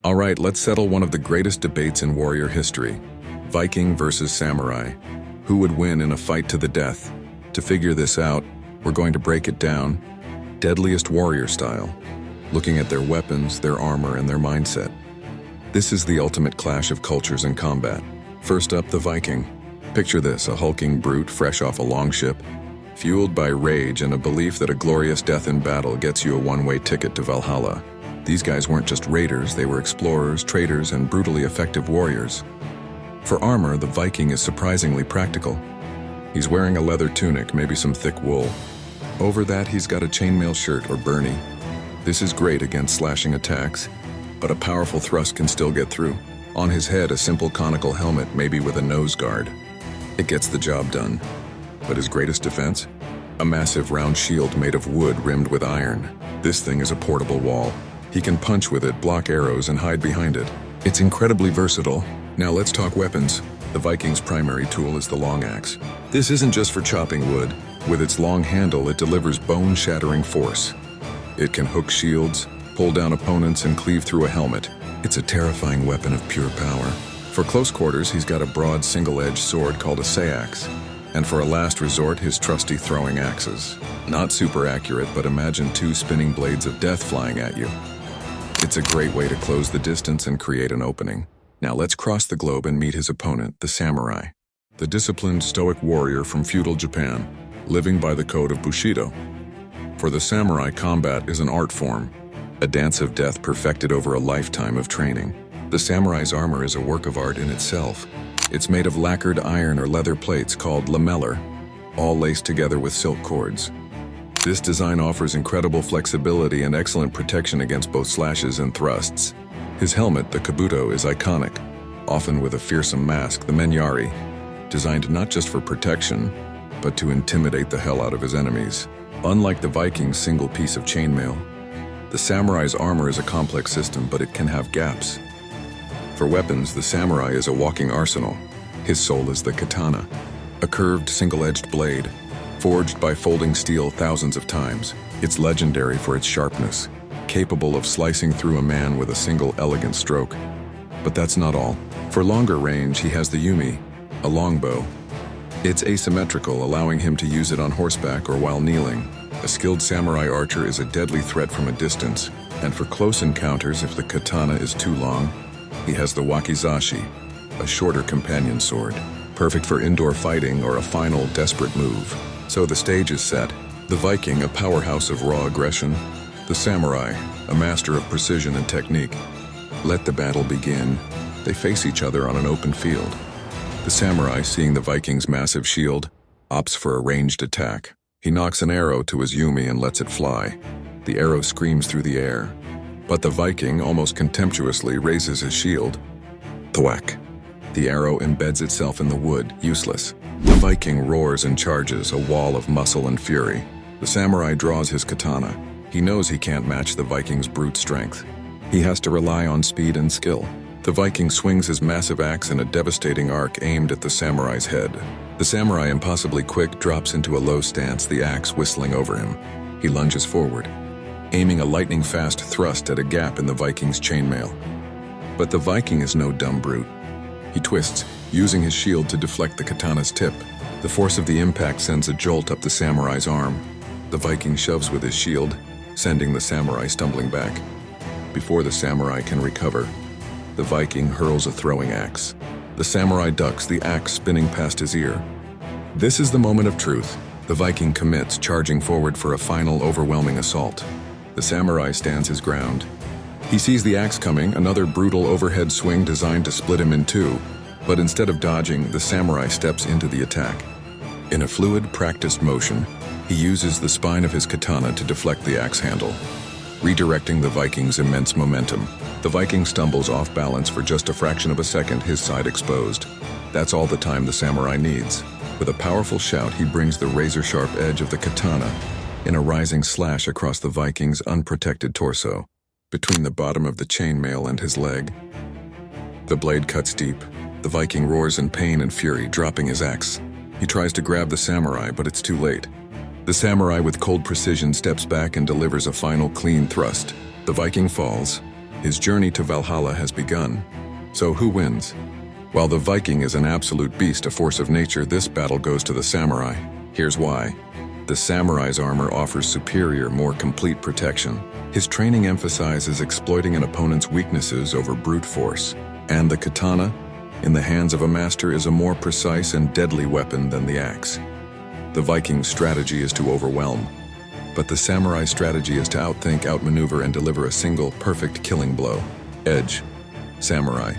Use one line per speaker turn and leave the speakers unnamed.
All right, let's settle one of the greatest debates in warrior history. Viking versus samurai. Who would win in a fight to the death? To figure this out, we're going to break it down, deadliest warrior style, looking at their weapons, their armor, and their mindset. This is the ultimate clash of cultures in combat. First up, the Viking. Picture this, a hulking brute fresh off a longship, fueled by rage and a belief that a glorious death in battle gets you a one-way ticket to Valhalla. These guys weren't just raiders, they were explorers, traders, and brutally effective warriors. For armor, the Viking is surprisingly practical. He's wearing a leather tunic, maybe some thick wool. Over that, he's got a chainmail shirt or byrnie. This is great against slashing attacks, but a powerful thrust can still get through. On his head, a simple conical helmet, maybe with a nose guard. It gets the job done. But his greatest defense? A massive round shield made of wood rimmed with iron. This thing is a portable wall. He can punch with it, block arrows, and hide behind it. It's incredibly versatile. Now let's talk weapons. The Viking's primary tool is the long axe. This isn't just for chopping wood. With its long handle, it delivers bone-shattering force. It can hook shields, pull down opponents, and cleave through a helmet. It's a terrifying weapon of pure power. For close quarters, he's got a broad single-edged sword called a sayax. And for a last resort, his trusty throwing axes. Not super accurate, but imagine two spinning blades of death flying at you. It's a great way to close the distance and create an opening. Now let's cross the globe and meet his opponent, the samurai. The disciplined, stoic warrior from feudal Japan, living by the code of Bushido. For the samurai, combat is an art form, a dance of death perfected over a lifetime of training. The samurai's armor is a work of art in itself. It's made of lacquered iron or leather plates called lamellar, all laced together with silk cords. This design offers incredible flexibility and excellent protection against both slashes and thrusts. His helmet, the kabuto, is iconic, often with a fearsome mask, the menyari, designed not just for protection, but to intimidate the hell out of his enemies. Unlike the Viking's single piece of chainmail, the samurai's armor is a complex system, but it can have gaps. For weapons, the samurai is a walking arsenal. His soul is the katana, a curved, single-edged blade, forged by folding steel thousands of times. It's legendary for its sharpness, capable of slicing through a man with a single elegant stroke. But that's not all. For longer range, he has the yumi, a longbow. It's asymmetrical, allowing him to use it on horseback or while kneeling. A skilled samurai archer is a deadly threat from a distance, and for close encounters, if the katana is too long, he has the wakizashi, a shorter companion sword, perfect for indoor fighting or a final desperate move. So the stage is set. The Viking, a powerhouse of raw aggression. The samurai, a master of precision and technique. Let the battle begin. They face each other on an open field. The samurai, seeing the Viking's massive shield, opts for a ranged attack. He knocks an arrow to his yumi and lets it fly. The arrow screams through the air. But the Viking, almost contemptuously, raises his shield. Thwack. The arrow embeds itself in the wood, useless. The Viking roars and charges, a wall of muscle and fury. The samurai draws his katana. He knows he can't match the Viking's brute strength. He has to rely on speed and skill. The Viking swings his massive axe in a devastating arc aimed at the samurai's head. The samurai, impossibly quick, drops into a low stance, the axe whistling over him. He lunges forward, aiming a lightning-fast thrust at a gap in the Viking's chainmail. But the Viking is no dumb brute. He twists, using his shield to deflect the katana's tip. The force of the impact sends a jolt up the samurai's arm. The Viking shoves with his shield, sending the samurai stumbling back. Before the samurai can recover, the Viking hurls a throwing axe. The samurai ducks, the axe spinning past his ear. This is the moment of truth. The Viking commits, charging forward for a final, overwhelming assault. The samurai stands his ground. He sees the axe coming, another brutal overhead swing designed to split him in two, but instead of dodging, the samurai steps into the attack. In a fluid, practiced motion, he uses the spine of his katana to deflect the axe handle, redirecting the Viking's immense momentum. The Viking stumbles off balance for just a fraction of a second, his side exposed. That's all the time the samurai needs. With a powerful shout, he brings the razor-sharp edge of the katana in a rising slash across the Viking's unprotected torso, between the bottom of the chainmail and his leg. The blade cuts deep. The Viking roars in pain and fury, dropping his axe. He tries to grab the samurai, but it's too late. The samurai, with cold precision, steps back and delivers a final clean thrust. The Viking falls, His journey to Valhalla has begun. So who wins? While the Viking is an absolute beast, a force of nature, this battle goes to the samurai. Here's why. The samurai's armor offers superior, more complete protection. His training emphasizes exploiting an opponent's weaknesses over brute force. And the katana, in the hands of a master, is a more precise and deadly weapon than the axe. The Viking's strategy is to overwhelm, but the samurai's strategy is to outthink, outmaneuver, and deliver a single, perfect killing blow. Edge. Samurai.